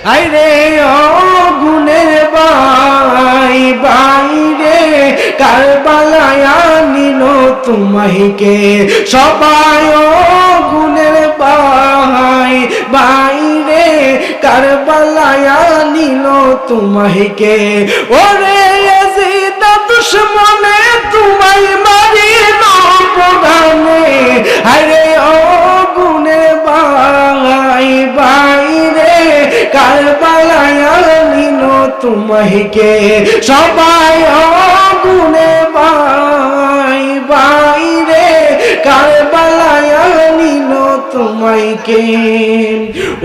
আইরে ও গুণের ভাই বাইরে কারবালায় নিল তোমাকে সবাই ও গুণের ভাই বাইরে কারবালায় নিল তোমাকে ওরে ইয়াজিদ দুশমনে তোমায় মারিল প্রধানে আরে ও গুণের ভাই বাইরে কারবালায় নিল তোমাকে সবাই ও গুণের ভাই বাইরে কারবালায় নিল তোমাকে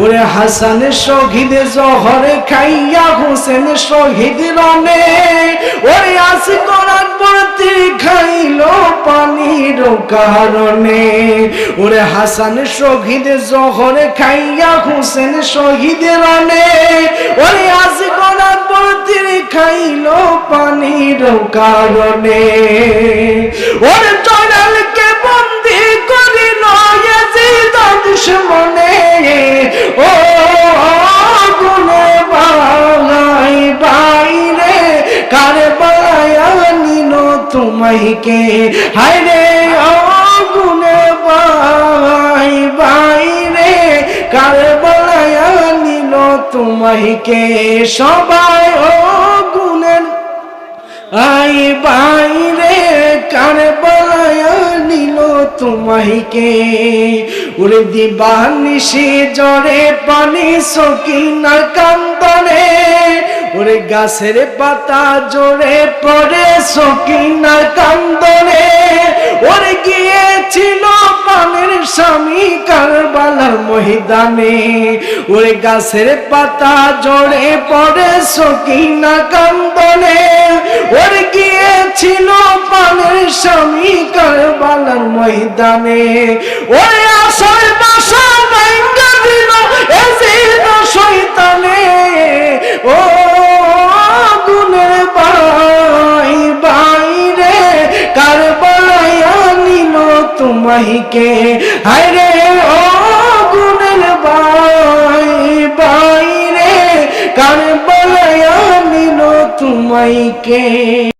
ওরে হাসান শহীদ জহর খাইয়া হোসেন শহীদ রনে ওরে আশিকর আকবর খাইল পানির কারণে ওরে হাসান শহীদ জহর খাইয়া হোসেন শহীদ রনে ওরে আশিকর আকবর খাইল পানির কারণে ওরে জয়নালকে বন্দী করিল ইয়াজিদ দুশমনে ও গুণে ভাই বাইরে কারবালায় নিল তোমাকে হায়রে ও গুণে ভাই বাইরে কারবালায় নিল তোমাকে সবাই ও গুণের আই বাইরে কারবালায় নিল তোমাকে ওরে দিবানিশি জরে পানি সকিনা কান্দনে ওরে গাছের পাতা জোরে পড়ে সকিনা কান্দনে ওরে গিয়েছিল পানের স্বামী কারবালার ময়দানে ওরে গাছের পাতা জোরে পড়ে সকিনা কান্দনে ওরে গিয়েছিল পানের স্বামী কারবালার ময়দানে ওরে আশার বাসা ভাঙা দিল ইয়াজিদ শয়তানে ও গুণের ভাই বাইরে কারবালায় নিল তোমাকে হায়রে ও গুণের ভাই বাইরে কারবালায় নিল তোমাকে।